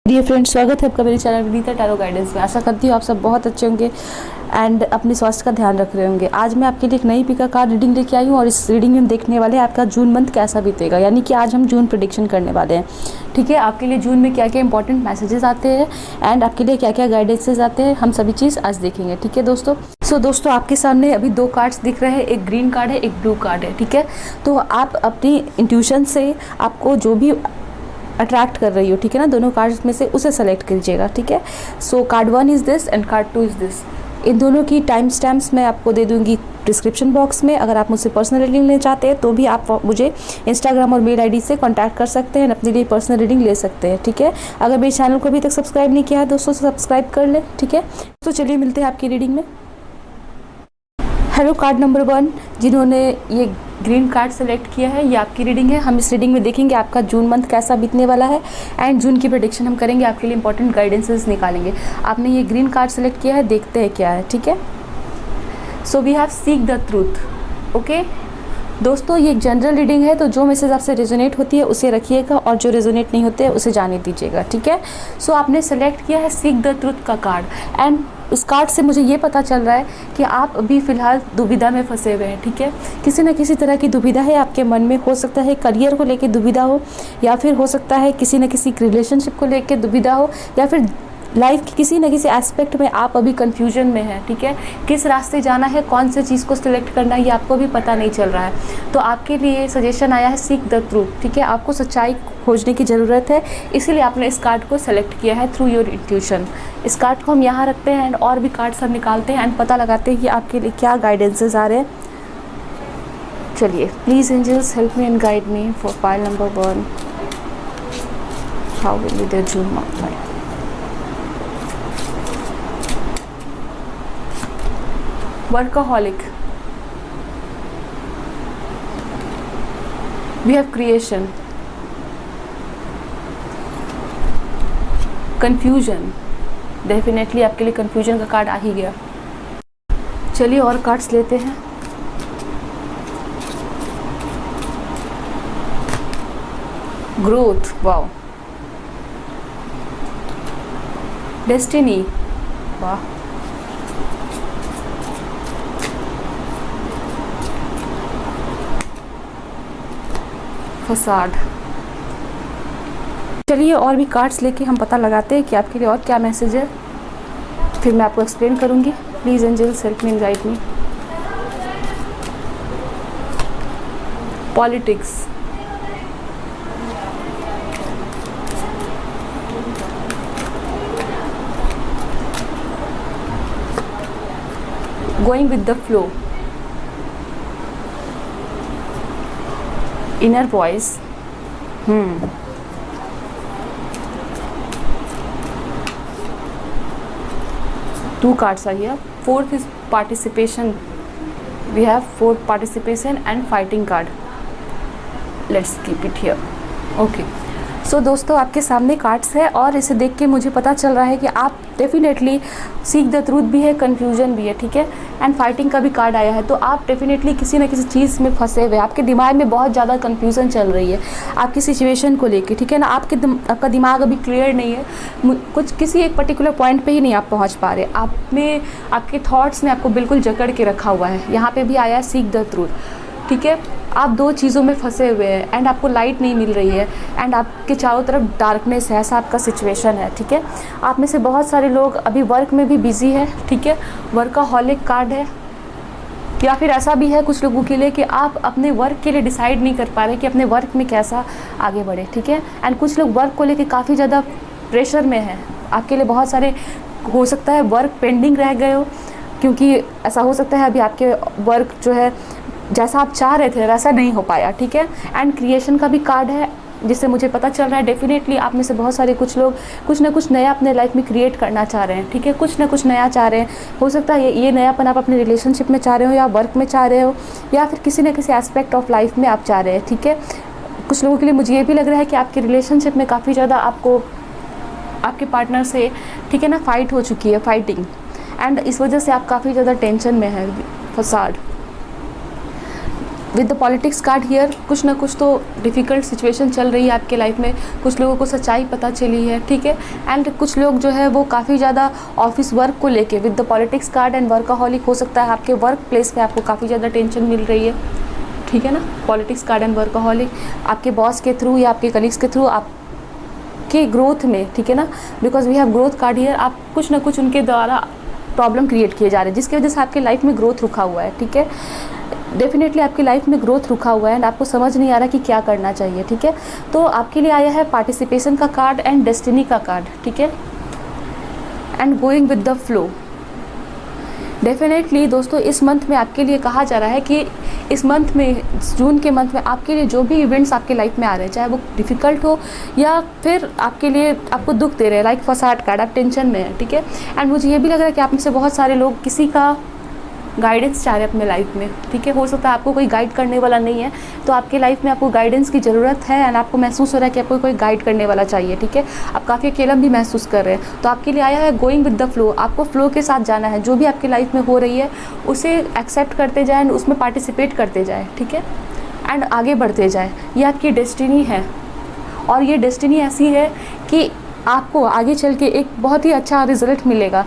Dear friends, स्वागत है आपका मेरे चैनल विनीता टैरो गाइडेंस में। आशा करती हूँ आप सब बहुत अच्छे होंगे एंड अपने स्वास्थ्य का ध्यान रख रहे होंगे। आज मैं आपके लिए एक नई पिका कार्ड रीडिंग लेके आई हूँ और इस रीडिंग में हम देखने वाले हैं आपका जून मंथ कैसा बीतेगा, यानी कि आज हम जून प्रेडिक्शन करने वाले हैं। ठीक है, आपके लिए जून में क्या क्या इंपॉर्टेंट मैसेजेस आते हैं एंड आपके लिए क्या क्या गाइडेंसेज आते हैं, हम सभी चीज़ आज देखेंगे। ठीक है दोस्तों। दोस्तों आपके सामने अभी दो कार्ड्स दिख रहे हैं, एक ग्रीन कार्ड है, एक ब्लू कार्ड है। ठीक है, तो आप अपनी इंट्यूशन से आपको जो भी अट्रैक्ट कर रही हो, ठीक है ना, दोनों कार्ड्स में से उसे सेलेक्ट कीजिएगा। ठीक है, so card 1 is this and card 2 is this. इन दोनों की टाइम स्टैम्प्स मैं आपको दे दूंगी डिस्क्रिप्शन बॉक्स में। अगर आप मुझसे पर्सनल रीडिंग लेना चाहते हैं तो भी आप मुझे इंस्टाग्राम और मेल आईडी से कांटेक्ट कर सकते हैं, अपने लिए पर्सनल रीडिंग ले सकते हैं। ठीक है, अगर मेरे चैनल को अभी तक सब्सक्राइब नहीं किया है दोस्तों, सब्सक्राइब कर ले। ठीक है, तो चलिए मिलते हैं आपकी रीडिंग में। हेलो कार्ड नंबर 1, जिन्होंने ये ग्रीन कार्ड सेलेक्ट किया है, ये आपकी रीडिंग है। हम इस रीडिंग में देखेंगे आपका जून मंथ कैसा बीतने वाला है एंड जून की प्रेडिक्शन हम करेंगे, आपके लिए इंपॉर्टेंट गाइडेंसेस निकालेंगे। आपने ये ग्रीन कार्ड सेलेक्ट किया है, देखते हैं क्या है। ठीक है, so we have seek the truth. Okay दोस्तों, ये एक जनरल रीडिंग है, तो जो मैसेज आपसे रेजोनेट होती है उसे रखिएगा और जो रेजोनेट नहीं होते हैं उसे जाने दीजिएगा। ठीक है, सो आपने सेलेक्ट किया है सीक द ट्रूथ का कार्ड एंड उस कार्ड से मुझे ये पता चल रहा है कि आप अभी फ़िलहाल दुविधा में फंसे हुए हैं। ठीक है, किसी न किसी तरह की दुविधा है आपके मन में। हो सकता है करियर को लेके दुविधा हो, या फिर हो सकता है किसी न किसी रिलेशनशिप को लेके दुविधा हो, या फिर लाइफ के किसी न किसी एस्पेक्ट में आप अभी कंफ्यूजन में हैं। ठीक है, किस रास्ते जाना है, कौन से चीज़ को सिलेक्ट करना है, ये आपको भी पता नहीं चल रहा है। तो आपके लिए सजेशन आया है सीक द ट्रूथ। ठीक है, आपको सच्चाई खोजने की ज़रूरत है, इसीलिए आपने इस कार्ड को सेलेक्ट किया है थ्रू योर इंट्यूशन। इस कार्ड को हम यहाँ रखते हैं एंड और भी कार्ड्स हम निकालते हैं एंड पता लगाते हैं कि आपके लिए क्या गाइडेंसेज आ रहे हैं। चलिए, please angels help me and guide me for pile number 1। How will be there June month. Workaholic. We have creation. Confusion. Definitely आपके लिए confusion का कार्ड आ ही गया। चलिए और कार्ड्स लेते हैं। Growth. वाओ। Destiny. वाह। फसाड। चलिए और भी कार्ड्स लेके हम पता लगाते हैं कि आपके लिए और क्या मैसेज है, फिर मैं आपको एक्सप्लेन करूंगी। Please angels help me and guide me. Politics. Going with the flow. Inner voice. Two cards are here. Fourth is participation. We have fourth participation and fighting card. Let's keep it here. Okay, so दोस्तों आपके सामने cards है और इसे देख के मुझे पता चल रहा है कि आप डेफिनेटली सीक द ट्रूथ भी है, कन्फ्यूजन भी है। ठीक है, एंड फाइटिंग का भी कार्ड आया है, तो आप डेफिनेटली किसी न किसी चीज़ में फंसे हुए, आपके दिमाग में बहुत ज़्यादा कन्फ्यूजन चल रही है आपकी सिचुएशन को लेके। ठीक है ना, आपका दिमाग अभी क्लियर नहीं है, कुछ किसी एक पर्टिकुलर पॉइंट पे ही नहीं आप पहुंच पा रहे। आप में आपके थॉट्स ने आपको बिल्कुल जकड़ के रखा हुआ है। यहाँ पे भी आया है सीक द ट्रूथ। ठीक है, आप दो चीज़ों में फंसे हुए हैं एंड आपको लाइट नहीं मिल रही है एंड आपके चारों तरफ डार्कनेस है, ऐसा आपका सिचुएशन है। ठीक है, आप में से बहुत सारे लोग अभी वर्क में भी बिजी है। ठीक है, वर्काहॉलिक कार्ड है, या फिर ऐसा भी है कुछ लोगों के लिए कि आप अपने वर्क के लिए डिसाइड नहीं कर पा रहे कि अपने वर्क में कैसा आगे बढ़े। ठीक है, एंड कुछ लोग वर्क को लेके काफ़ी ज़्यादा प्रेशर में हैं। आपके लिए बहुत सारे हो सकता है वर्क पेंडिंग रह गए हो, क्योंकि ऐसा हो सकता है अभी आपके वर्क जो है जैसा आप चाह रहे थे वैसा नहीं हो पाया। ठीक है, एंड क्रिएशन का भी कार्ड है, जिससे मुझे पता चल रहा है डेफिनेटली आप में से बहुत सारे कुछ लोग कुछ ना कुछ नया अपने लाइफ में क्रिएट करना चाह रहे हैं। ठीक है, कुछ ना कुछ नया चाह रहे हैं। हो सकता है ये नयापन आप अपने रिलेशनशिप में चाह रहे हो, या वर्क में चाह रहे हो, या फिर किसी न किसी एस्पेक्ट ऑफ लाइफ में आप चाह रहे हैं। ठीक है, कुछ लोगों के लिए मुझे ये भी लग रहा है कि आपके रिलेशनशिप में काफ़ी ज़्यादा आपको आपके पार्टनर से, ठीक है ना, फाइट हो चुकी है, फाइटिंग, एंड इस वजह से आप काफ़ी ज़्यादा टेंशन में हैं। Facade. With the politics card here कुछ ना कुछ तो डिफ़िकल्ट सिचुएशन चल रही है आपके लाइफ में, कुछ लोगों को सच्चाई पता चली है, ठीक है। एंड कुछ लोग जो है वो काफ़ी ज़्यादा ऑफिस वर्क को लेके with the politics card and workaholic हो सकता है आपके वर्क प्लेस पे आपको काफ़ी ज़्यादा टेंशन मिल रही है, ठीक है ना। पॉलिटिक्स कार्ड एंड वर्कaholic आपके बॉस के थ्रू या आपके कलीग्स के थ्रू आपके ग्रोथ में, ठीक है ना, because we have growth card here, आप कुछ ना कुछ उनके द्वारा प्रॉब्लम क्रिएट किए जा रहे हैं जिसकी वजह से आपके लाइफ में ग्रोथ रुका हुआ है, ठीक है। डेफिनेटली आपकी लाइफ में ग्रोथ रुका हुआ है एंड आपको समझ नहीं आ रहा कि क्या करना चाहिए, ठीक है। तो आपके लिए आया है पार्टिसिपेशन का कार्ड एंड डेस्टिनी का कार्ड, ठीक है, and going with the flow. Definitely दोस्तों इस मंथ में आपके लिए कहा जा रहा है कि इस मंथ में, जून के मंथ में आपके लिए जो भी इवेंट्स आपके लाइफ में आ रहे हैं, चाहे वो डिफ़िकल्ट हो या फिर आपके लिए आपको दुख दे रहे हैं, लाइक फसाड कार्ड, आप टेंशन में है, ठीक है। एंड मुझे ये भी लग रहा है कि आप में से बहुत सारे लोग किसी का गाइडेंस चाह रहे हैं अपने लाइफ में, ठीक है। हो सकता है आपको कोई गाइड करने वाला नहीं है, तो आपके लाइफ में आपको गाइडेंस की ज़रूरत है एंड आपको महसूस हो रहा है कि आपको कोई गाइड करने वाला चाहिए, ठीक है। आप काफ़ी अकेला भी महसूस कर रहे हैं, तो आपके लिए आया है गोइंग विद द फ्लो। आपको फ्लो के साथ जाना है, जो भी आपकी लाइफ में हो रही है उसे एक्सेप्ट करते जाएँ एंड उसमें पार्टिसिपेट करते जाएँ, ठीक है, एंड आगे बढ़ते जाएँ। ये आपकी डेस्टिनी है और ये डेस्टिनी ऐसी है कि आपको आगे चल के एक बहुत ही अच्छा रिजल्ट मिलेगा,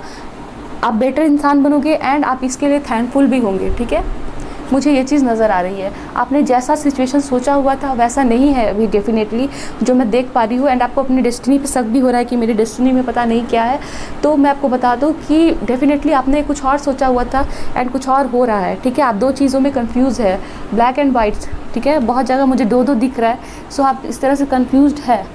आप बेटर इंसान बनोगे एंड आप इसके लिए थैंकफुल भी होंगे, ठीक है। मुझे ये चीज़ नज़र आ रही है, आपने जैसा सिचुएशन सोचा हुआ था वैसा नहीं है अभी डेफिनेटली, जो मैं देख पा रही हूँ। एंड आपको अपनी डेस्टिनी पे शक भी हो रहा है कि मेरी डेस्टिनी में पता नहीं क्या है, तो मैं आपको बता दूँ कि डेफिनेटली आपने कुछ और सोचा हुआ था एंड कुछ और हो रहा है, ठीक है। आप दो चीज़ों में कन्फ्यूज़ है, ब्लैक एंड वाइट, ठीक है। बहुत जगह मुझे दो दिख रहा है, सो आप इस तरह से कन्फ्यूज्ड है।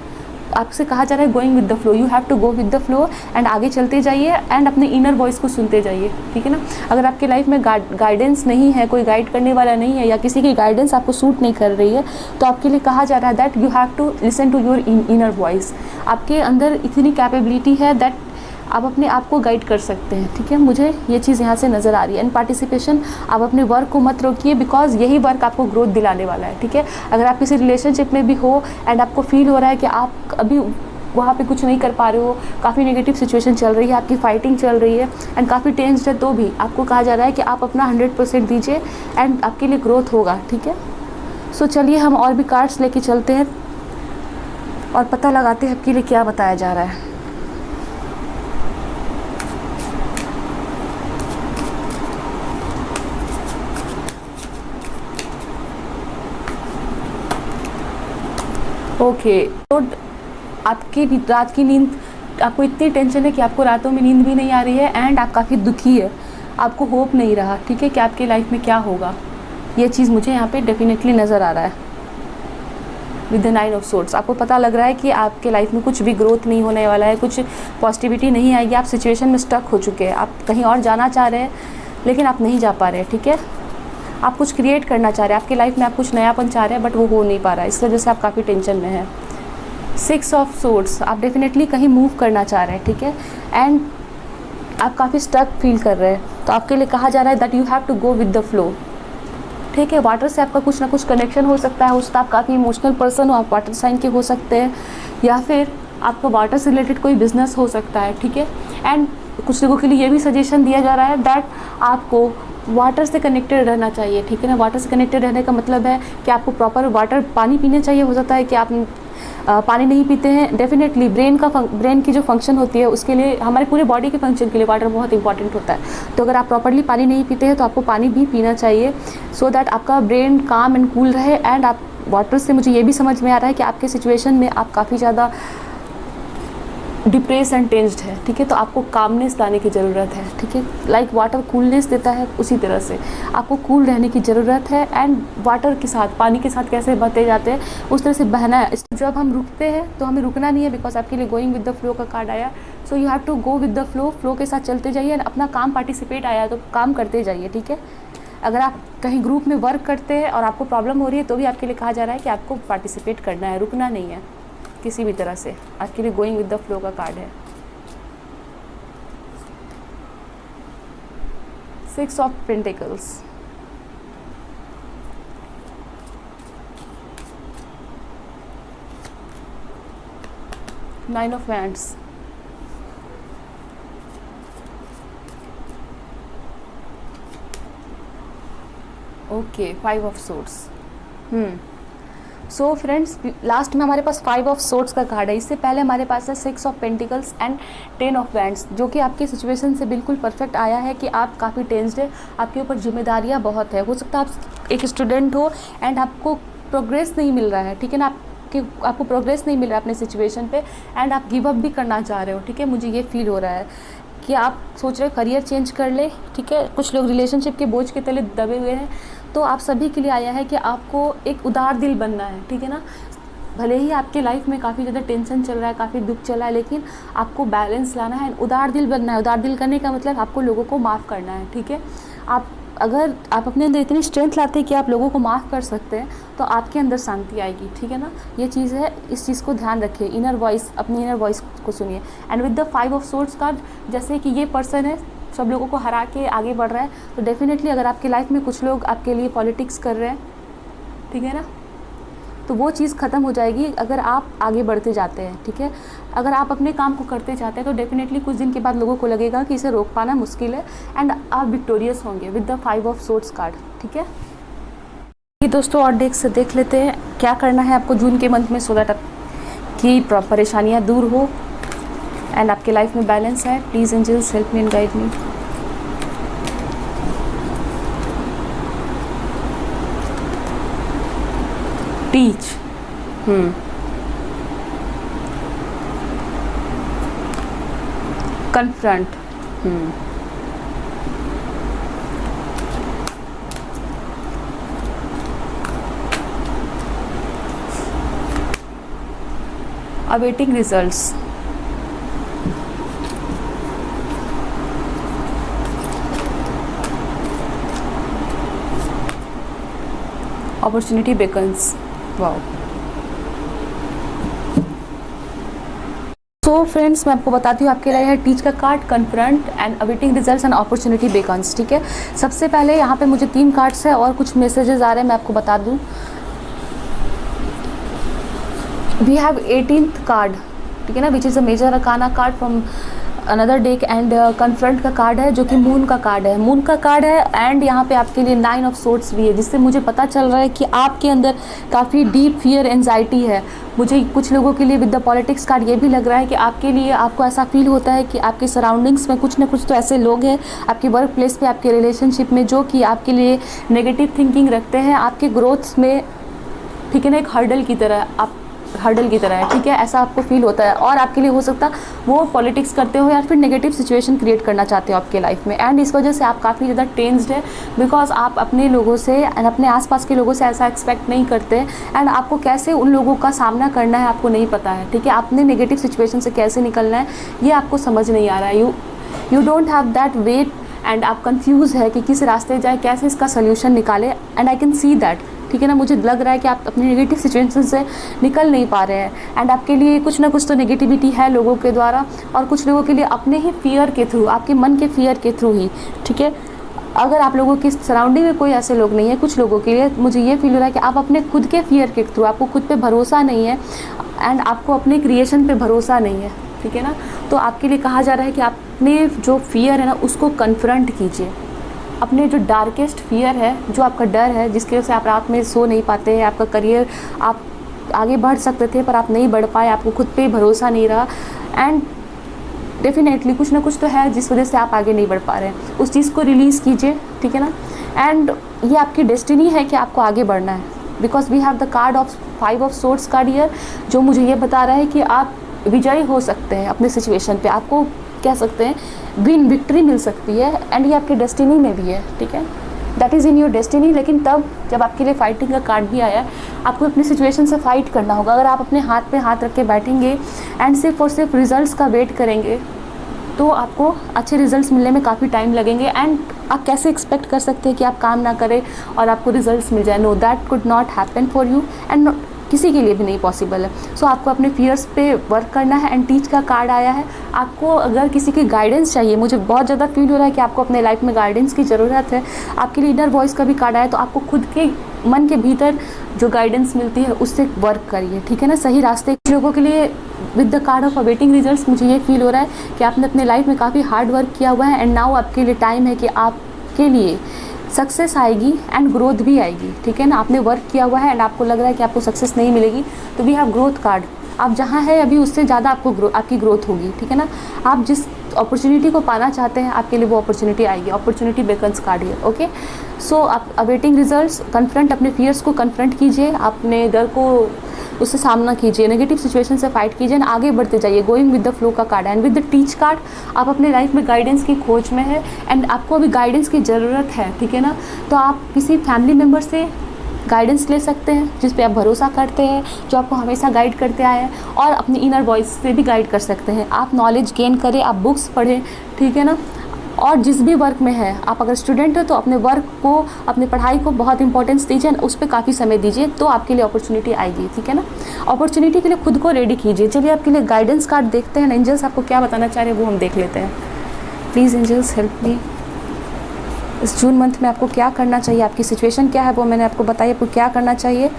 आपसे कहा जा रहा है going with the flow, you have to go with the flow and आगे चलते जाइए एंड अपने इनर वॉइस को सुनते जाइए, ठीक है ना। अगर आपके लाइफ में गाइडेंस नहीं है, कोई गाइड करने वाला नहीं है या किसी की गाइडेंस आपको सूट नहीं कर रही है, तो आपके लिए कहा जा रहा है that you have to listen to your inner voice. आपके अंदर इतनी कैपेबिलिटी है दैट आप अपने आप को गाइड कर सकते हैं, ठीक है। मुझे ये चीज़ यहाँ से नज़र आ रही है। एंड पार्टिसिपेशन, आप अपने वर्क को मत रोकिए बिकॉज यही वर्क आपको ग्रोथ दिलाने वाला है, ठीक है। अगर आप किसी रिलेशनशिप में भी हो एंड आपको फील हो रहा है कि आप अभी वहाँ पे कुछ नहीं कर पा रहे हो, काफ़ी नेगेटिव सिचुएशन चल रही है, आपकी फाइटिंग चल रही है एंड काफ़ी टेंस्ड है, तो भी आपको कहा जा रहा है कि आप अपना 100% दीजिए एंड आपके लिए ग्रोथ होगा, ठीक है। सो चलिए हम और भी कार्ड्स लेके चलते हैं और पता लगाते हैं आपके लिए क्या बताया जा रहा है। ओके, तो आपकी रात की नींद, आपको इतनी टेंशन है कि आपको रातों में नींद भी नहीं आ रही है एंड आप काफ़ी दुखी है, आपको होप नहीं रहा, ठीक है, कि आपकी लाइफ में क्या होगा। ये चीज़ मुझे यहाँ पे डेफिनेटली नज़र आ रहा है विद द 9 ऑफ सोर्ड्स। आपको पता लग रहा है कि आपके लाइफ में कुछ भी ग्रोथ नहीं होने वाला है, कुछ पॉजिटिविटी नहीं आएगी, आप सिचुएशन में स्टक हो चुके हैं, आप कहीं और जाना चाह रहे हैं लेकिन आप नहीं जा पा रहे हैं, ठीक है। आप कुछ क्रिएट करना चाह रहे हैं, आपकी लाइफ में आप कुछ नयापन चाह रहे हैं बट वो हो नहीं पा रहा है, इस वजह से आप काफ़ी टेंशन में हैं। 6 ऑफ सोर्ड्स, आप डेफिनेटली कहीं मूव करना चाह रहे हैं, ठीक है, एंड आप काफ़ी स्टक फील कर रहे हैं, तो आपके लिए कहा जा रहा है that you have to go with the flow, ठीक है। वाटर से आपका कुछ ना कुछ कनेक्शन हो सकता है, हो सकता है आप काफ़ी इमोशनल पर्सन हो, आप वाटर साइन के हो सकते हैं, या फिर आपका वाटर से रिलेटेड कोई बिजनेस हो सकता है, ठीक है। एंड कुछ लोगों के लिए ये भी सजेशन दिया जा रहा है दैट आपको वाटर से कनेक्टेड रहना चाहिए, ठीक है ना। वाटर से कनेक्टेड रहने का मतलब है कि आपको प्रॉपर वाटर, पानी पीना चाहिए। हो सकता है कि आप पानी नहीं पीते हैं, डेफिनेटली ब्रेन की जो फंक्शन होती है उसके लिए, हमारे पूरे बॉडी के फंक्शन के लिए वाटर बहुत इंपॉर्टेंट होता है। तो अगर आप प्रॉपरली पानी नहीं पीते हैं तो आपको पानी भी पीना चाहिए सो दैट आपका ब्रेन काम एंड कूल रहे। एंड आप वाटर से, मुझे ये भी समझ में आ रहा है कि आपके सिचुएशन में आप काफ़ी ज़्यादा डिप्रेस एंड टेंस्ड है, ठीक है, तो आपको कामनेस लाने की ज़रूरत है, ठीक है। लाइक वाटर कूलनेस देता है, उसी तरह से आपको कूल रहने की ज़रूरत है एंड वाटर के साथ, पानी के साथ कैसे बहते जाते हैं उस तरह से बहना है। जब हम रुकते हैं तो हमें रुकना नहीं है बिकॉज आपके लिए गोइंग विद द फ्लो का कार्ड आया, so you have to go with the flow, flow के साथ चलते जाइए एंड अपना काम पार्टिसिपेट आया तो काम करते जाइए, ठीक है। अगर आप कहीं ग्रुप में वर्क करते हैं और आपको प्रॉब्लम हो रही है तो भी आपके लिए कहा जा रहा है कि आपको पार्टिसिपेट करना है, रुकना नहीं है किसी भी तरह से। आपके लिए गोइंग विद द फ्लो का कार्ड है। 6 of pentacles, nine of wands, okay, 5 of swords. So friends, last में हमारे पास 5 ऑफ सोर्ड्स का कार्ड है। इससे पहले हमारे पास है 6 of pentacles and 10 of wands, जो कि आपकी सिचुएशन से बिल्कुल परफेक्ट आया है कि आप काफ़ी टेंस्ड है, आपके ऊपर जिम्मेदारियां बहुत है। हो सकता है आप एक स्टूडेंट हो एंड आपको प्रोग्रेस नहीं मिल रहा है, ठीक है ना, आपको प्रोग्रेस नहीं मिल रहा है अपने सिचुएशन पे एंड आप गिव अप भी करना चाह रहे हो, ठीक है। मुझे ये फील हो रहा है कि आप सोच रहे हो करियर चेंज कर ले, ठीक है। कुछ लोग रिलेशनशिप के बोझ के तले दबे हुए हैं। तो आप सभी के लिए आया है कि आपको एक उदार दिल बनना है, ठीक है ना। भले ही आपके लाइफ में काफ़ी ज़्यादा टेंशन चल रहा है, काफ़ी दुख चल रहा है, लेकिन आपको बैलेंस लाना है, उदार दिल बनना है। उदार दिल करने का मतलब आपको लोगों को माफ़ करना है, ठीक है। अगर आप अपने अंदर इतनी स्ट्रेंथ लाते हैं कि आप लोगों को माफ़ कर सकते हैं, तो आपके अंदर शांति आएगी, ठीक है ना। ये चीज़ है, इस चीज़ को ध्यान रखिए। इनर वॉइस, अपनी इनर वॉइस को सुनिए। And with the 5 of swords card, जैसे कि ये पर्सन है सब लोगों को हरा के आगे बढ़ रहा है, तो डेफिनेटली अगर आपकी लाइफ में कुछ लोग आपके लिए पॉलिटिक्स कर रहे हैं, ठीक है ना, तो वो चीज़ ख़त्म हो जाएगी अगर आप आगे बढ़ते जाते हैं, ठीक है। अगर आप अपने काम को करते जाते हैं तो डेफिनेटली कुछ दिन के बाद लोगों को लगेगा कि इसे रोक पाना मुश्किल है एंड आप विक्टोरियस होंगे with the 5 of swords card, ठीक है। ये दोस्तों और देख लेते हैं क्या करना है आपको जून के मंथ में, सो दैट आपकी परेशानियाँ दूर हो एंड आपके लाइफ में बैलेंस है। Please angels help me and guide me. Teach, confront, awaiting results, opportunity beacons. Wow. So friends, मैं आपको बताती हूँ आपके लिए है टीच का card, confront and awaiting results and opportunity beacons, ठीक है। सबसे पहले यहाँ पे मुझे 3 कार्ड्स है और कुछ मैसेजेस आ रहे हैं, मैं आपको बता दूँ। वी हैव 18th कार्ड, ठीक है ना, which is a major arcana card from another deck and confront का कार्ड है जो कि मून का कार्ड है। मून का कार्ड है एंड यहाँ पे आपके लिए 9 ऑफ सोर्ड्स भी है, जिससे मुझे पता चल रहा है कि आपके अंदर काफ़ी डीप फियर, एंजाइटी है। मुझे कुछ लोगों के लिए विद द पॉलिटिक्स कार्ड ये भी लग रहा है कि आपके लिए, आपको ऐसा फील होता है कि आपके सराउंडिंग्स में कुछ ना कुछ तो ऐसे लोग हैं आपके वर्क प्लेस पे, आपके रिलेशनशिप में, जो कि आपके लिए नेगेटिव थिंकिंग रखते हैं आपके ग्रोथ में, ठीक है ना, एक हर्डल की तरह है, ठीक है। ऐसा आपको फील होता है और आपके लिए हो सकता है वो पॉलिटिक्स करते हो या फिर नेगेटिव सिचुएशन क्रिएट करना चाहते हो आपके लाइफ में, एंड इस वजह से आप काफ़ी ज़्यादा टेंस्ड है, बिकॉज आप अपने लोगों से एंड अपने आसपास के लोगों से ऐसा एक्सपेक्ट नहीं करते एंड आपको कैसे उन लोगों का सामना करना है आपको नहीं पता है, ठीक है। आपने नेगेटिव सिचुएशन से कैसे निकलना है ये आपको समझ नहीं आ रहा है। You don't have that weight and आप कंफ्यूज है कि किस रास्ते जाए, कैसे इसका सोल्यूशन निकाले, and I can see that, ठीक है ना। मुझे लग रहा है कि आप अपनी नेगेटिव सिचुएशन से निकल नहीं पा रहे हैं एंड आपके लिए कुछ ना कुछ तो नेगेटिविटी है लोगों के द्वारा, और कुछ लोगों के लिए अपने ही फियर के थ्रू, आपके मन के फियर के थ्रू ही, ठीक है। अगर आप लोगों की सराउंडिंग में कोई ऐसे लोग नहीं है, कुछ लोगों के लिए मुझे ये फील हो रहा है कि आप अपने खुद के फियर के थ्रू, आपको खुद पे भरोसा नहीं है एंड आपको अपने क्रिएशन पे भरोसा नहीं है, ठीक है ना। तो आपके लिए कहा जा रहा है कि आपने जो फियर है ना उसको कन्फ्रंट कीजिए। अपने जो डार्केस्ट फियर है, जो आपका डर है, जिसकी वजह से आप रात में सो नहीं पाते हैं, आपका करियर, आप आगे बढ़ सकते थे पर आप नहीं बढ़ पाए, आपको खुद पे भरोसा नहीं रहा, एंड डेफिनेटली कुछ ना कुछ तो है जिस वजह से आप आगे नहीं बढ़ पा रहे हैं, उस चीज़ को रिलीज़ कीजिए, ठीक है ना। एंड ये आपकी डेस्टिनी है कि आपको आगे बढ़ना है, because we have the card of 5 of swords card here, जो मुझे ये बता रहा है कि आप विजयी हो सकते हैं अपने सिचुएशन पे, आपको कह सकते हैं विक्ट्री मिल सकती है, एंड ये आपके डेस्टिनी में भी है, ठीक है। That is in your destiny. लेकिन तब जब आपके लिए फाइटिंग का कार्ड भी आया, आपको अपनी सिचुएशन से फाइट करना होगा। अगर आप अपने हाथ पे हाथ रख के बैठेंगे एंड सिर्फ और सिर्फ रिजल्ट्स का वेट करेंगे तो आपको अच्छे रिजल्ट्स मिलने में काफ़ी टाइम लगेंगे, एंड आप कैसे एक्सपेक्ट कर सकते हैं कि आप काम ना करें और आपको रिजल्ट्स मिल जाए। No, that could not happen for you and किसी के लिए भी नहीं पॉसिबल है। सो आपको अपने फियर्स पे वर्क करना है, एंड टीच का कार्ड आया है। आपको अगर किसी की गाइडेंस चाहिए, मुझे बहुत ज़्यादा फील हो रहा है कि आपको अपने लाइफ में गाइडेंस की ज़रूरत है, आपके लिए इनर वॉइस का भी कार्ड आया, तो आपको खुद के मन के भीतर जो गाइडेंस मिलती है उससे वर्क करिए, ठीक है ना, सही रास्ते। लोगों के लिए with the card of awaiting results मुझे ये फील हो रहा है कि आपने अपने लाइफ में काफ़ी हार्ड वर्क किया हुआ है, एंड नाउ आपके लिए टाइम है कि आपके लिए सक्सेस आएगी एंड ग्रोथ भी आएगी, ठीक है ना। आपने वर्क किया हुआ है एंड आपको लग रहा है कि आपको सक्सेस नहीं मिलेगी, तो वी हैव ग्रोथ कार्ड। आप जहाँ है अभी उससे ज़्यादा आपकी ग्रोथ होगी, ठीक है ना। आप जिस अपॉर्चुनिटी को पाना चाहते हैं आपके लिए वो अपॉर्चुनिटी आएगी, अपॉर्चुनिटी बेकन्स कार्ड है। ओके, सो आप अवेटिंग रिजल्ट्स, कन्फ्रंट, अपने फियर्स को कन्फ्रंट कीजिए, अपने डर को उससे सामना कीजिए, नेगेटिव सिचुएशन से फाइट कीजिए, आगे बढ़ते जाइए। गोइंग विद द फ्लो का card and with the teach card, आप अपने लाइफ में गाइडेंस की खोज में है एंड आपको अभी गाइडेंस की ज़रूरत है, ठीक है ना। तो आप किसी फैमिली मेम्बर से गाइडेंस ले सकते हैं जिस पे आप भरोसा करते हैं, जो आपको हमेशा गाइड करते आए हैं, और अपनी इनर वॉइस से भी गाइड कर सकते हैं। आप नॉलेज गेन करें, आप बुक्स पढ़ें, ठीक है ना। और जिस भी वर्क में है, आप अगर स्टूडेंट हो तो अपने वर्क को, अपनी पढ़ाई को बहुत इंपॉर्टेंस दीजिए, उस पर काफ़ी समय दीजिए, तो आपके लिए अपॉर्चुनिटी आएगी, ठीक है ना। अपॉर्चुनिटी के लिए खुद को रेडी कीजिए। चलिए आपके लिए गाइडेंस कार्ड देखते हैं, एंजल्स आपको क्या बताना चाह रहे हैं वो हम देख लेते हैं। Please angels help me. इस जून मंथ में आपको क्या करना चाहिए, आपकी सिचुएशन क्या है वो मैंने आपको बताई, आपको क्या करना चाहिए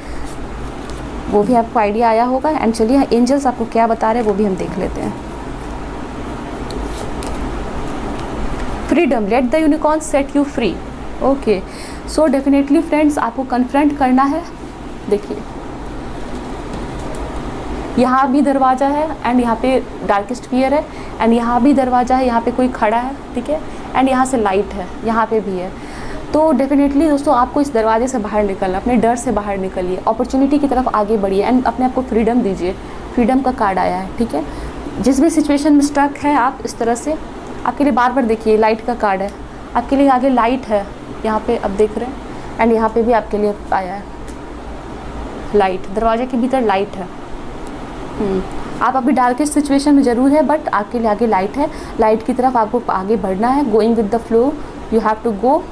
वो भी आपको आइडिया आया होगा। एंड चलिए एंजल्स आपको क्या बता रहे हैं वो भी हम देख लेते हैं। Freedom, let the unicorn set you free. Okay, so definitely friends आपको कन्फ्रंट करना है। देखिए यहाँ भी दरवाज़ा है एंड यहाँ पे डार्केस्ट फियर है, एंड यहाँ भी दरवाज़ा है, यहाँ पे कोई खड़ा है, ठीक है, एंड यहाँ से लाइट है, यहाँ पे भी है। तो डेफिनेटली दोस्तों आपको इस दरवाजे से बाहर निकलना, अपने डर से बाहर निकलिए, अपॉर्चुनिटी की तरफ आगे बढ़िए एंड अपने आप को फ्रीडम दीजिए। फ्रीडम का कार्ड आया है, ठीक है। जिस भी सिचुएशन में स्टक है आप इस तरह से, आपके लिए बार बार देखिए लाइट का कार्ड है, आपके लिए आगे लाइट है, यहाँ पे आप देख रहे हैं, एंड यहाँ पे भी आपके लिए आया है लाइट, दरवाजे के भीतर लाइट है। आप अभी डार्केस्ट सिचुएशन में ज़रूर है बट आपके लिए आगे लाइट है, लाइट की तरफ आपको आगे बढ़ना है। Going with the flow, you have to go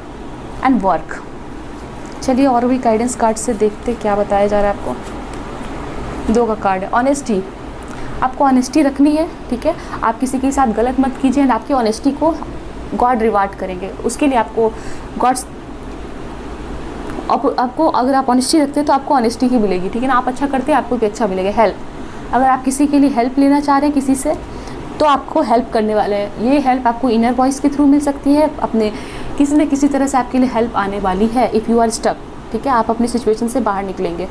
and work. चलिए और भी गाइडेंस कार्ड से देखते क्या बताया जा रहा है आपको। 2 का कार्ड है ऑनेस्टी, आपको ऑनेस्टी रखनी है, ठीक है। आप किसी के साथ गलत मत कीजिए एंड आपकी ऑनेस्टी को गॉड रिवार्ड करेंगे। उसके लिए आपको गॉड्स, आपको अगर आप ऑनेस्टी रखते हैं तो आपको ऑनेस्टी ही मिलेगी, ठीक है ना। आप अच्छा करते हैं आपको भी अच्छा मिलेगा। हेल्प, अगर आप किसी के लिए हेल्प लेना चाह रहे हैं किसी से तो आपको हेल्प करने वाले हैं। ये हेल्प आपको इनर वॉइस के थ्रू मिल सकती है, अपने किसी न किसी तरह से आपके लिए हेल्प आने वाली है। इफ़ यू आर स्टक, ठीक है, आप अपनी सिचुएशन से बाहर निकलेंगे।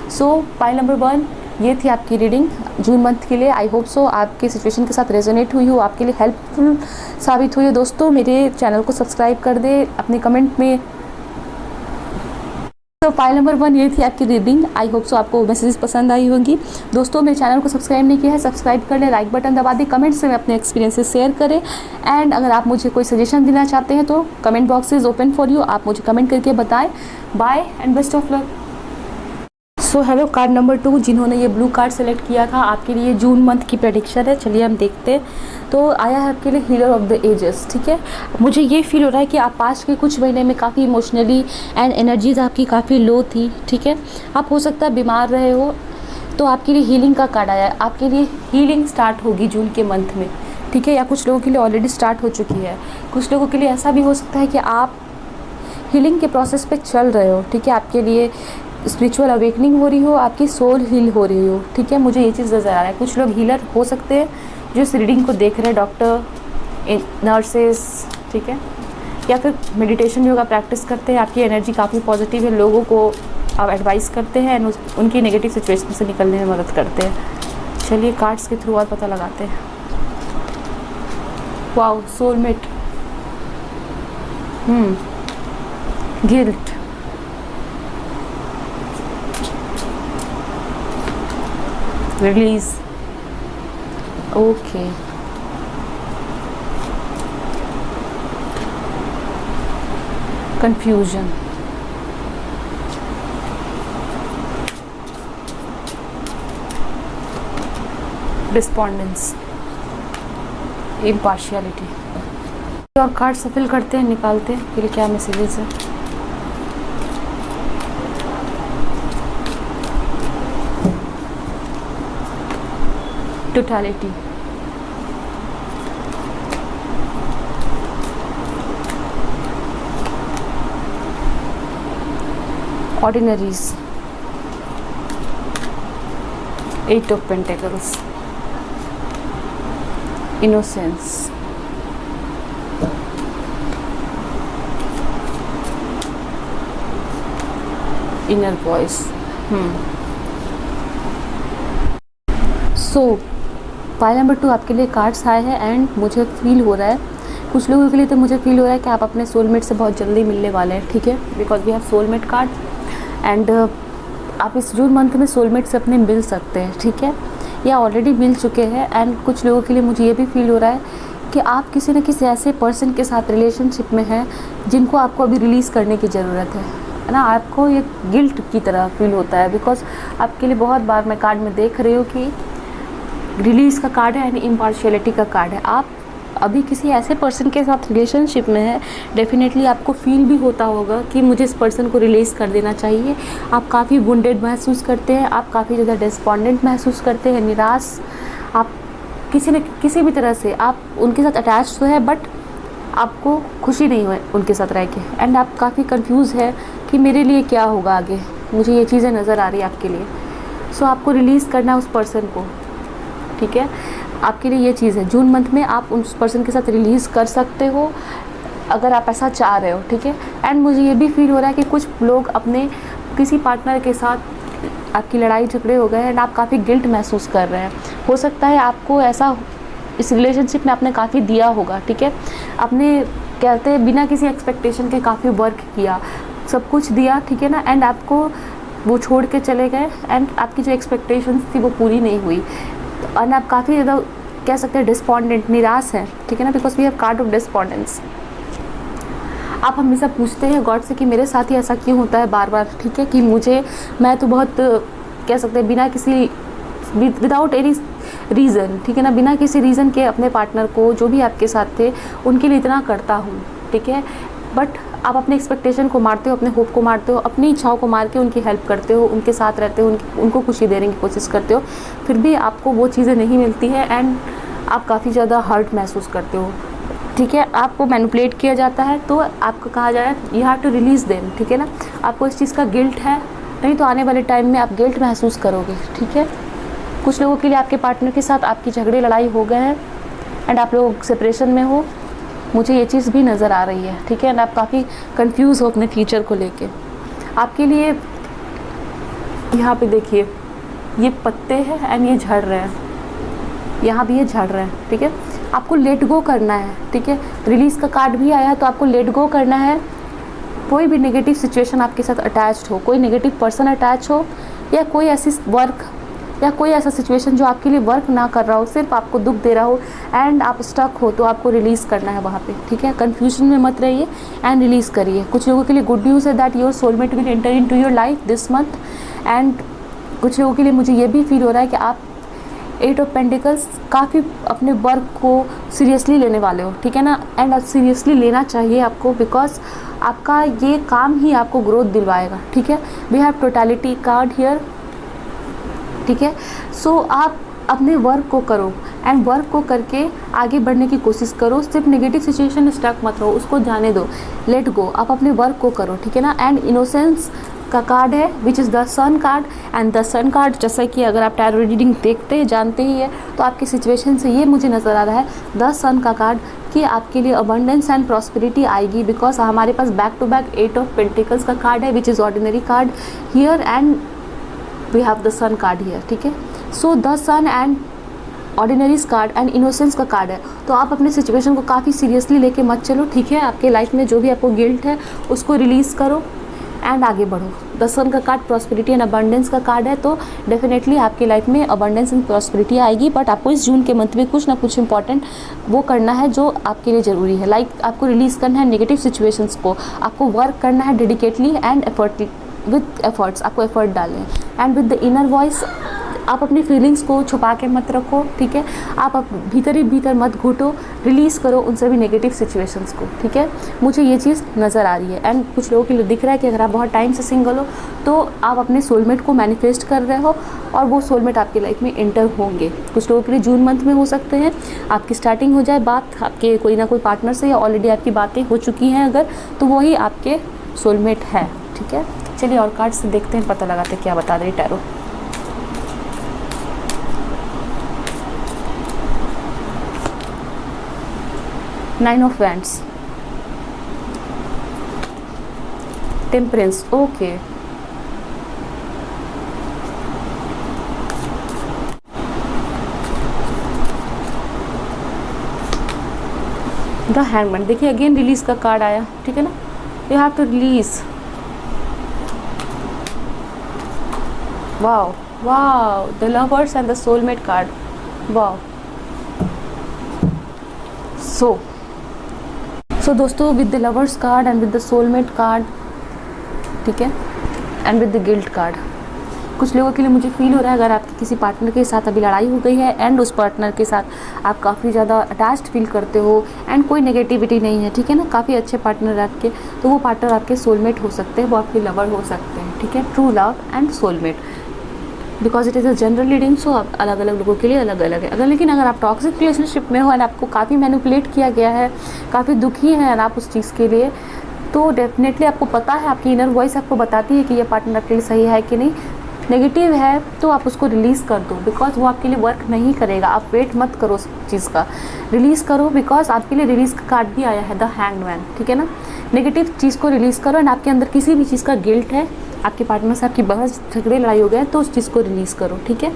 सो पाइल नंबर 1 ये थी आपकी रीडिंग जून मंथ के लिए। आई होप सो आपके सिचुएशन के साथ रेजोनेट हुई हो, आपके लिए हेल्पफुल साबित हुई हो। दोस्तों मेरे चैनल को सब्सक्राइब कर दे, अपने कमेंट में। तो फाइल नंबर 1 ये थी आपकी रीडिंग। आई होप सो आपको मैसेजेस पसंद आई होंगी। दोस्तों मेरे चैनल को सब्सक्राइब नहीं किया है, सब्सक्राइब कर लें, लाइक बटन दबा दें, कमेंट्स में अपने एक्सपीरियंसेस शेयर करें। एंड अगर आप मुझे कोई सजेशन देना चाहते हैं तो comment box is open for you, आप मुझे कमेंट करके बताएं। Bye and best of luck. So hello card number 2 जिन्होंने ये ब्लू कार्ड सेलेक्ट किया था, आपके लिए जून मंथ की प्रेडिक्शन है। चलिए हम देखते हैं। तो आया है आपके लिए हीलर ऑफ द एजेस, ठीक है। मुझे ये फील हो रहा है कि आप पास्ट के कुछ महीने में काफ़ी इमोशनली एंड एनर्जीज आपकी काफ़ी लो थी, ठीक है। आप हो सकता है बीमार रहे हो, तो आपके लिए हीलिंग का कार्ड आया है। आपके लिए हीलिंग स्टार्ट होगी जून के मंथ में, ठीक है, या कुछ लोगों के लिए ऑलरेडी स्टार्ट हो चुकी है। कुछ लोगों के लिए ऐसा भी हो सकता है कि आप हीलिंग के प्रोसेस पे चल रहे हो, ठीक है। आपके लिए स्पिरिचुअल अवेकनिंग हो रही हो, आपकी सोल हील हो रही हो, ठीक है। मुझे ये चीज़ नज़र आ रहा है। कुछ लोग हीलर हो सकते हैं जो इस रीडिंग को देख रहे हैं, डॉक्टर, नर्सेस, ठीक है, या फिर मेडिटेशन योगा प्रैक्टिस करते हैं। आपकी एनर्जी काफ़ी पॉजिटिव है, लोगों को आप एडवाइस करते हैं एंड उनकी नेगेटिव सिचुएशन से निकलने में मदद करते हैं। चलिए कार्ड्स के थ्रू और पता लगाते हैं। Wow, soulmate, guilt, release, okay, confusion, despondence, impartiality. और कार्ड सफिल करते हैं, निकालते हैं फिर क्या मैसेजेस है। Totality, ordinaries, 8 of pentacles, innocence, inner voice. So pile number 2 आपके लिए कार्ड्स आए हैं एंड मुझे फील हो रहा है, कुछ लोगों के लिए तो मुझे फील हो रहा है कि आप अपने सोलमेट से बहुत जल्दी मिलने वाले हैं, ठीक है, because we have soulmate card and आप इस जून मंथ में सोलमेट से अपने मिल सकते हैं, ठीक है, या ऑलरेडी मिल चुके हैं। एंड कुछ लोगों के लिए मुझे ये भी फील हो रहा है कि आप किसी न किसी ऐसे पर्सन के साथ रिलेशनशिप में हैं जिनको आपको अभी रिलीज़ करने की ज़रूरत है ना। आपको ये गिल्ट की तरह फील होता है बिकॉज आपके लिए बहुत बार मैं कार्ड में देख रही हूँ कि रिलीज़ का कार्ड है एंड इम्पार्शियलिटी का कार्ड है। आप अभी किसी ऐसे पर्सन के साथ रिलेशनशिप में है, डेफिनेटली आपको फील भी होता होगा कि मुझे इस पर्सन को रिलीज़ कर देना चाहिए। आप काफ़ी वुंडेड महसूस करते हैं, आप काफ़ी ज़्यादा डिस्पॉन्डेंट महसूस करते हैं, निराश, आप किसी भी तरह से आप उनके साथ अटैच तो है बट आपको खुशी नहीं हुई उनके साथ रह के एंड आप काफ़ी कंफ्यूज है कि मेरे लिए क्या होगा आगे, मुझे ये चीज़ें नज़र आ रही है आपके लिए। सो आपको रिलीज़ करना है उस पर्सन को, ठीक है, आपके लिए ये चीज़ है। जून मंथ में आप उस पर्सन के साथ रिलीज़ कर सकते हो अगर आप ऐसा चाह रहे हो, ठीक है। एंड मुझे ये भी फील हो रहा है कि कुछ लोग अपने किसी पार्टनर के साथ आपकी लड़ाई झगड़े हो गए हैं एंड आप काफ़ी गिल्ट महसूस कर रहे हैं। हो सकता है आपको ऐसा इस रिलेशनशिप में आपने काफ़ी दिया होगा, ठीक है, आपने कहते हैं बिना किसी एक्सपेक्टेशन के काफ़ी वर्क किया, सब कुछ दिया, ठीक है ना, एंड आपको वो छोड़ के चले गए एंड आपकी जो एक्सपेक्टेशंस थी वो पूरी नहीं हुई एंड आप काफ़ी ज़्यादा कह सकते हैं डिस्पॉन्डेंट, निराश हैं, ठीक है ना, because we have card of despondence. आप हमेशा पूछते हैं गॉड से कि मेरे साथ ही ऐसा क्यों होता है बार बार, ठीक है, कि मैं तो बहुत कह सकते हैं बिना किसी विदाउट एनी रीज़न, ठीक है ना, बिना किसी रीज़न के अपने पार्टनर को जो भी आपके साथ थे उनके लिए इतना करता हूँ, ठीक है, बट आप अपने एक्सपेक्टेशन को मारते हो, अपने होप को मारते हो, अपनी इच्छाओं को मार के उनकी हेल्प करते हो, उनके साथ रहते हो, उनको खुशी देने की कोशिश करते हो, फिर भी आपको वो चीज़ें नहीं मिलती है एंड आप काफ़ी ज़्यादा हर्ट महसूस करते हो, ठीक है, आपको मैनिपुलेट किया जाता है। तो आपको कहा जा रहा है you have to release them, ठीक है ना, आपको इस चीज़ का गिल्ट है, नहीं तो आने वाले टाइम में आप गिल्ट महसूस करोगे, ठीक है। कुछ लोगों के लिए आपके पार्टनर के साथ आपकी झगड़े लड़ाई हो गए हैं एंड आप लोग सेपरेशन में हो, मुझे ये चीज़ भी नज़र आ रही है, ठीक है, एंड आप काफ़ी कंफ्यूज हो अपने फ्यूचर को लेके। आपके लिए यहाँ पे देखिए ये पत्ते हैं एंड ये झड़ रहे हैं, यहाँ भी ये झड़ रहे हैं, ठीक है, आपको लेट गो करना है, ठीक है, रिलीज़ का कार्ड भी आया है तो आपको लेट गो करना है। कोई भी नेगेटिव सिचुएशन आपके साथ अटैच्ड हो, कोई नेगेटिव पर्सन अटैच हो या कोई ऐसी वर्क या कोई ऐसा सिचुएशन जो आपके लिए वर्क ना कर रहा हो, सिर्फ आपको दुख दे रहा हो एंड आप स्टक हो, तो आपको रिलीज़ करना है वहाँ पे, ठीक है, कन्फ्यूजन में मत रहिए एंड रिलीज़ करिए। कुछ लोगों के लिए गुड न्यूज़ है that your soulmate will enter into your life this month and कुछ लोगों के लिए मुझे ये भी फील हो रहा है कि आप 8 ऑफ पेंटिकल्स काफ़ी अपने वर्क को सीरियसली लेने वाले हो, ठीक है ना, एंड सीरियसली लेना चाहिए आपको बिकॉज आपका ये काम ही आपको ग्रोथ दिलवाएगा, ठीक है। We have totality card here, ठीक है। सो आप अपने वर्क को करो एंड वर्क को करके आगे बढ़ने की कोशिश करो, सिर्फ नेगेटिव सिचुएशन में स्टक मत रहो, उसको जाने दो, लेट गो, आप अपने वर्क को करो, ठीक है ना। एंड इनोसेंस का कार्ड है which is the sun card and the sun card जैसा कि अगर आप टैरो रीडिंग देखते हैं जानते ही है तो आपकी सिचुएशन से ये मुझे नज़र आ रहा है द सन का कार्ड कि आपके लिए अबंडेंस एंड प्रॉस्पेरिटी आएगी बिकॉज हमारे पास back to back 8 of pentacles का कार्ड है which is ordinary card here and we have the sun card here, ठीक है। So the sun and ordinaries card and innocence का कार्ड है, तो आप अपने सिचुएशन को काफ़ी सीरियसली लेके मत चलो, ठीक है। आपके लाइफ में जो भी आपको गिल्ट है उसको रिलीज़ करो एंड आगे बढ़ो। द सन का कार्ड प्रॉस्पेरिटी एंड अबंडेंस का कार्ड है, तो डेफिनेटली आपकी लाइफ में अबंडेंस एंड प्रॉस्पेरिटी आएगी, बट आपको इस जून के मंथ में कुछ ना कुछ इंपॉर्टेंट वो करना है जो आपके लिए ज़रूरी है। लाइक आपको रिलीज़ करना है नेगेटिव सिचुएशंस को, आपको वर्क करना है डेडिकेटली एंड एफर्ट्स आपको एफर्ट डालें and with the inner voice आप अपनी फीलिंग्स को छुपा के मत रखो, ठीक है। आप भीतर ही भीतर मत घुटो, रिलीज़ करो उन सभी नेगेटिव सिचुएशंस को, ठीक है। मुझे ये चीज़ नज़र आ रही है एंड कुछ लोगों के लिए दिख रहा है कि अगर आप बहुत टाइम से सिंगल हो तो आप अपने सोलमेट को मैनिफेस्ट कर रहे हो और वो सोलमेट आपकी लाइफ में एंटर होंगे। कुछ लोगों के लिए जून मंथ में हो सकते हैं आपकी स्टार्टिंग हो जाए बात आपके कोई ना कोई पार्टनर से या ऑलरेडी आपकी बातें हो चुकी हैं अगर, तो वही आपके सोलमेट है, ठीक है। चलिए और कार्ड से देखते हैं, पता लगाते हैं क्या बता रही tarot. Nine of wands, temperance, okay, the hangman, देखिए अगेन रिलीज का कार्ड आया, ठीक है ना, you have to release. Wow wow, the lovers and the soulmate card, wow. So दोस्तों, with the lovers card and with the soulmate card, ठीक है, and with the guilt card, कुछ लोगों के लिए मुझे फील हो रहा है अगर आपकी किसी पार्टनर के साथ अभी लड़ाई हो गई है एंड उस पार्टनर के साथ आप काफ़ी ज़्यादा अटैच्ड फील करते हो एंड कोई नेगेटिविटी नहीं है, ठीक है ना, काफ़ी अच्छे पार्टनर आपके, तो वो पार्टनर आपके सोलमेट हो सकते हैं, वो आपके लवर हो सकते हैं, ठीक है, true love and soulmate, because it is a general reading, so आप अलग अलग लोगों के लिए अलग अलग है। लेकिन अगर आप टॉक्सिक रिलेशनशिप में हो एंड आपको काफ़ी मैनिपुलेट किया गया है, काफ़ी दुखी हैं आप उस चीज़ के लिए, तो डेफिनेटली आपको पता है, आपकी इनर वॉइस आपको बताती है कि ये पार्टनर आपके लिए सही है कि नहीं, नेगेटिव है तो आप उसको रिलीज़ कर दो, बिकॉज वो आपके लिए वर्क नहीं करेगा। आप वेट मत करो उस चीज़ का, रिलीज़ करो, बिकॉज आपके लिए रिलीज़ का कार्ड भी आया है, द हैंगमैन, ठीक है ना। नेगेटिव चीज़ को रिलीज़ करो एंड आपके अंदर किसी भी चीज़ का गिल्ट है, आपके पार्टनर से आपकी बहस झगड़े लड़ाई हो गए तो उस चीज़ को रिलीज़ करो, ठीक है।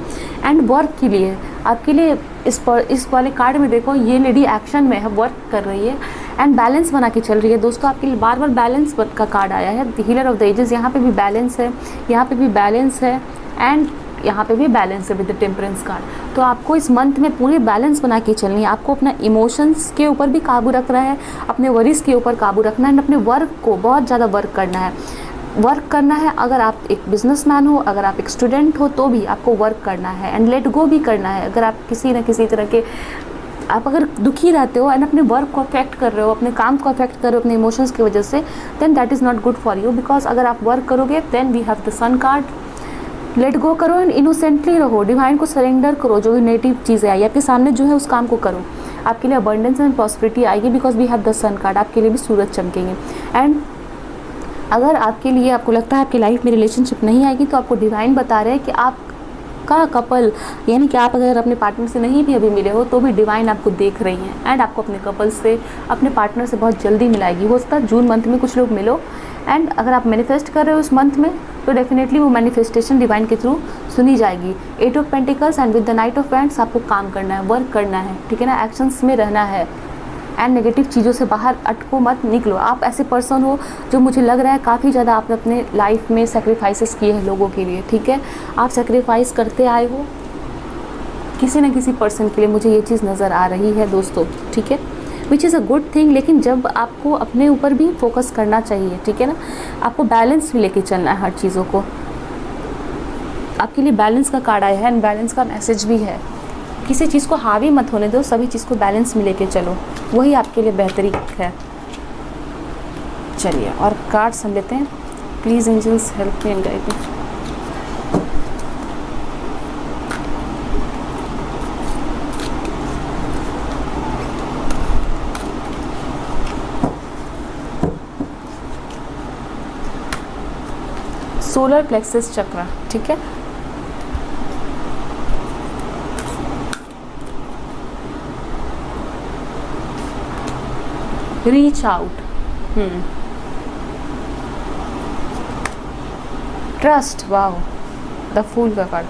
एंड वर्क के लिए आपके लिए इस वाले कार्ड में देखो, ये लेडी एक्शन में है, वर्क कर रही है एंड बैलेंस बना के चल रही है। दोस्तों, आपके लिए बार बार बैलेंस का कार्ड आया है, the healer of the ages, यहाँ पे भी बैलेंस है, यहाँ पे भी बैलेंस है एंड यहाँ पे भी बैलेंस है विद द टेम्परेंस कार्ड। तो आपको इस मंथ में पूरी बैलेंस बना के चलनी है, आपको अपना इमोशंस के ऊपर भी काबू रखना है, अपने वरीज के ऊपर काबू रखना है एंड अपने वर्क को बहुत ज़्यादा वर्क करना है। अगर आप एक बिजनेसमैन हो, अगर आप एक स्टूडेंट हो, तो भी आपको वर्क करना है एंड लेट गो भी करना है। अगर आप किसी न किसी तरह के आप अगर दुखी रहते हो एंड अपने वर्क को अफेक्ट कर रहे हो, अपने काम को अफेक्ट कर रहे हो अपने इमोशंस की वजह से, then that is not good for you, because अगर आप वर्क करोगे then we have the sun card, let go करो एंड इनोसेंटली रहो, डिवाइन को सरेंडर करो, जो भी नेगेटिव चीज़ें आई आपके सामने जो है उस काम को करो, आपके लिए अबंडेंस एंड प्रॉस्पेरिटी आएगी, because we have the sun card, आपके लिए भी सूरज चमकेंगे। एंड अगर आपके लिए आपको लगता है आपकी लाइफ में रिलेशनशिप नहीं आएगी, तो आपको डिवाइन बता रहे हैं कि आपका कपल, यानी कि आप अगर अपने पार्टनर से नहीं भी अभी मिले हो तो भी डिवाइन आपको देख रही हैं एंड आपको अपने कपल से, अपने पार्टनर से बहुत जल्दी मिलाएगी। हो सकता है जून मंथ में कुछ लोग मिलो एंड अगर आप मैनिफेस्ट कर रहे हो उस मंथ में, तो डेफिनेटली वो मैनिफेस्टेशन डिवाइन के थ्रू सुनी जाएगी। 8 of pentacles and with the night of wands, आपको काम करना है, वर्क करना है, ठीक है ना, एक्शंस में रहना है एंड नेगेटिव चीज़ों से बाहर अटको मत, निकलो। आप ऐसे पर्सन हो जो मुझे लग रहा है काफ़ी ज़्यादा आपने अपने लाइफ में सेक्रीफाइसेस किए हैं लोगों के लिए, ठीक है, आप सेक्रीफाइस करते आए हो किसी न किसी पर्सन के लिए, मुझे ये चीज़ नज़र आ रही है दोस्तों, ठीक है, which is a good thing. लेकिन जब आपको अपने ऊपर भी फोकस करना चाहिए, ठीक है ना, आपको बैलेंस भी लेके चलना है हर चीज़ों को। आपके लिए बैलेंस का कार्ड आया है एंड बैलेंस का मैसेज भी है, किसी चीज़ को हावी मत होने दो, सभी चीज़ को बैलेंस में लेके चलो, वही आपके लिए बेहतरी है। चलिए और कार्ड्स हम लेते हैं, please angels help me and guide me. Solar plexus chakra, ठीक है, reach out, trust, wow, the fool का card,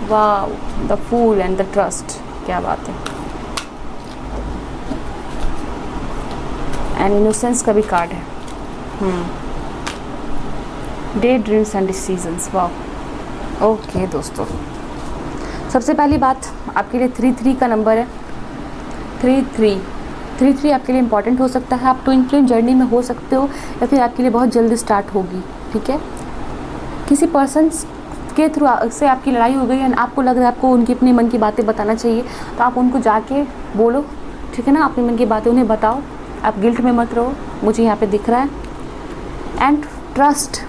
wow, the fool and the trust, क्या बात है, एंड इनोसेंस का भी कार्ड है, day dreams and decisions, wow. Okay दोस्तों, सबसे पहली बात, आपके लिए 3-3 का नंबर है, 3-3 आपके लिए इंपॉर्टेंट हो सकता है, आप ट्विन फ्लेम जर्नी में हो सकते हो या फिर आपके लिए बहुत जल्दी स्टार्ट होगी, ठीक है। किसी पर्सन के थ्रू से आपकी लड़ाई हो गई है, आपको लग रहा है आपको उनकी अपनी मन की बातें बताना चाहिए, तो आप उनको जाके बोलो, ठीक है ना, अपनी मन की बातें उन्हें बताओ, आप गिल्ट में मत रहो, मुझे यहाँ पे दिख रहा है। And trust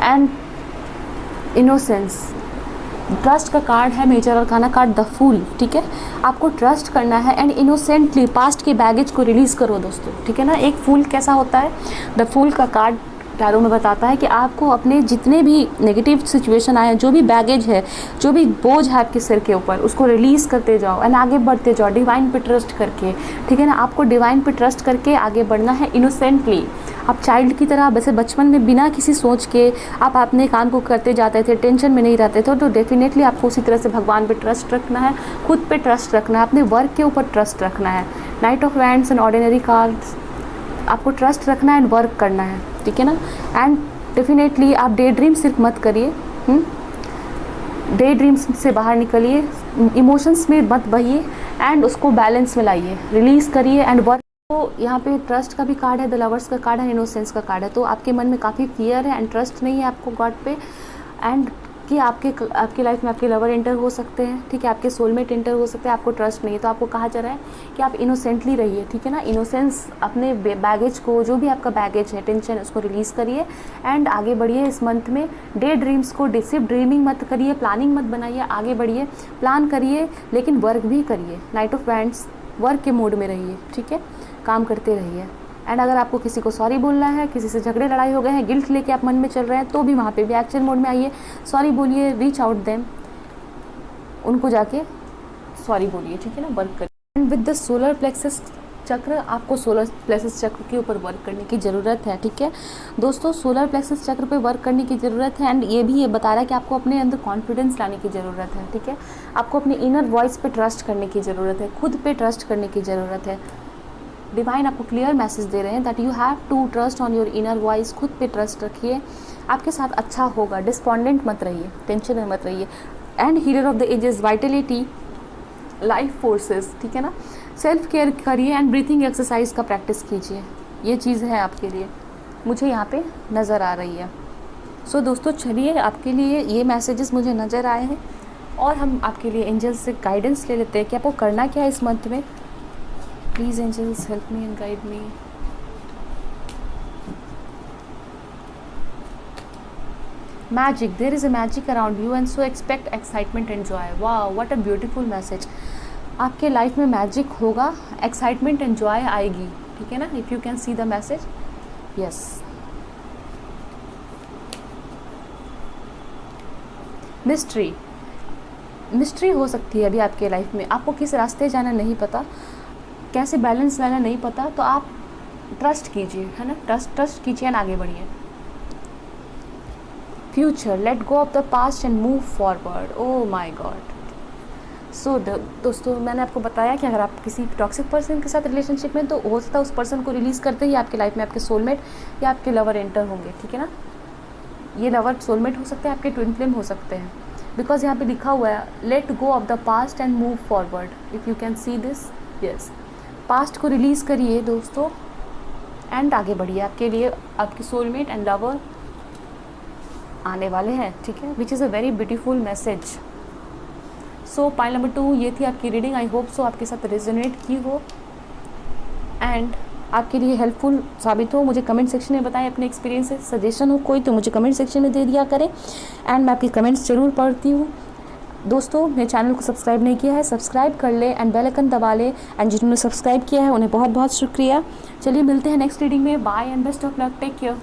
and innocence, trust का कार्ड है, major arcana card the fool, ठीक है, आपको ट्रस्ट करना है एंड इनोसेंटली पास्ट के बैगेज को रिलीज़ करो दोस्तों, ठीक है ना। एक फूल कैसा होता है, द फूल का कार्ड टैरो में बताता है कि आपको अपने जितने भी नेगेटिव सिचुएशन आए हैं, जो भी बैगेज है, जो भी बोझ है आपके सिर के ऊपर, उसको रिलीज़ करते जाओ एंड आगे बढ़ते जाओ डिवाइन पे ट्रस्ट करके, ठीक है ना। आपको डिवाइन पे ट्रस्ट करके आगे बढ़ना है इनोसेंटली। आप चाइल्ड की तरह वैसे बचपन में बिना किसी सोच के आप अपने काम को करते जाते थे, टेंशन में नहीं रहते थे, तो डेफिनेटली आपको उसी तरह से भगवान पे ट्रस्ट रखना है, खुद पे ट्रस्ट रखना है, अपने वर्क के ऊपर ट्रस्ट रखना है, night of wands and ordinary cards, आपको ट्रस्ट रखना है एंड वर्क करना है, ठीक है ना। एंड डेफिनेटली आप डे ड्रीम सिर्फ मत करिए, डे ड्रीम्स से बाहर निकलिए, इमोशंस में मत बहिए एंड उसको बैलेंस में लाइए, रिलीज़ करिए एंड वर्क। तो यहाँ पे ट्रस्ट का भी कार्ड है, द लवर्स का कार्ड है, इनोसेंस का कार्ड है। तो आपके मन में काफ़ी फियर है एंड ट्रस्ट नहीं है आपको गॉड पे, एंड कि आपके लाइफ में आपके लवर एंटर हो सकते हैं, ठीक है, आपके सोलमेट एंटर हो सकते हैं, आपको ट्रस्ट नहीं है। तो आपको कहा जा रहा है कि आप इनोसेंटली रहिए, ठीक है ना। इनोसेंस, अपने बैगेज को, जो भी आपका बैगेज है, टेंशन, उसको रिलीज़ करिए एंड आगे बढ़िए इस मंथ में। डे ड्रीम्स को सिर्फ ड्रीमिंग मत करिए, प्लानिंग मत बनाइए, आगे बढ़िए, प्लान करिए लेकिन वर्क भी करिए। नाइट ऑफ वैंड्स, वर्क के मोड में रहिए, ठीक है, काम करते रहिए। एंड अगर आपको किसी को सॉरी बोलना है, किसी से झगड़े लड़ाई हो गए हैं, गिल्ट लेके आप मन में चल रहे हैं, तो भी वहाँ पे भी एक्शन मोड में आइए, सॉरी बोलिए, रीच आउट देम, उनको जाके सॉरी बोलिए, ठीक है ना, वर्क करिए। And with the solar plexus चक्र, आपको सोलर प्लेक्सस चक्र के ऊपर वर्क करने की ज़रूरत है, ठीक है दोस्तों। सोलर प्लेक्सस चक्र पे वर्क करने की ज़रूरत है एंड ये भी ये बता रहा है कि आपको अपने अंदर कॉन्फिडेंस लाने की ज़रूरत है, ठीक है। आपको अपनी इनर वॉइस पे ट्रस्ट करने की ज़रूरत है, खुद पे ट्रस्ट करने की ज़रूरत है। डिवाइन आपको क्लियर मैसेज दे रहे हैं that you have to trust on your inner voice, खुद पे ट्रस्ट रखिए, आपके साथ अच्छा होगा, डिस्पॉन्डेंट मत रहिए, टेंशन में मत रहिए। And healer of the ages, vitality, life forces, ठीक है ना। सेल्फ केयर करिए एंड ब्रीथिंग एक्सरसाइज का प्रैक्टिस कीजिए, ये चीज़ है आपके लिए, मुझे यहाँ पे नज़र आ रही है। सो दोस्तों चलिए, आपके लिए ये मैसेजेस मुझे नज़र आए हैं और हम आपके लिए एंजल्स से गाइडेंस ले लेते हैं कि आपको करना क्या है इस मंथ में। Please angels help me and guide me. Magic, there is a magic around you and so expect excitement and joy. Wow, what a beautiful message. आपके लाइफ में मैजिक होगा, एक्साइटमेंट एंड जॉय आएगी, ठीक है ना। If you can see the message, yes. Mystery हो सकती है अभी आपके लाइफ में, आपको किस रास्ते जाना नहीं पता, कैसे बैलेंस लाना नहीं पता, तो आप ट्रस्ट कीजिए, है ना, ट्रस्ट कीजिए एंड आगे बढ़िए। Future, let go of the past and move forward. Oh my god. So दोस्तों, मैंने आपको बताया कि अगर आप किसी टॉक्सिक पर्सन के साथ रिलेशनशिप में, तो हो सकता है उस पर्सन को रिलीज़ करते ही आपके लाइफ में आपके सोलमेट या आपके लवर एंटर होंगे, ठीक है ना। ये लवर सोलमेट हो सकते हैं, आपके ट्विन फ्लेम हो सकते हैं, बिकॉज यहाँ पे लिखा हुआ है late go of the past and move forward. If you can see this, yes, past को रिलीज़ करिए दोस्तों एंड आगे बढ़िए, आपके लिए आपकी सोलमेट एंड लवर आने वाले हैं, ठीक है, which is a very beautiful message. So pile number 2 ये थी आपकी रीडिंग। आई होप सो आपके साथ रेजोनेट की हो एंड आपके लिए हेल्पफुल साबित हो। मुझे कमेंट सेक्शन में बताएं अपने एक्सपीरियंसेस, सजेशन हो कोई तो मुझे कमेंट सेक्शन में दे दिया करें एंड मैं आपकी कमेंट्स ज़रूर पढ़ती हूँ। दोस्तों, मेरे चैनल को सब्सक्राइब नहीं किया है, सब्सक्राइब कर ले एंड बेल आइकन दबा ले, एंड जिन्होंने सब्सक्राइब किया है उन्हें बहुत बहुत शुक्रिया। चलिए मिलते हैं नेक्स्ट रीडिंग में। Bye and best of luck, take care.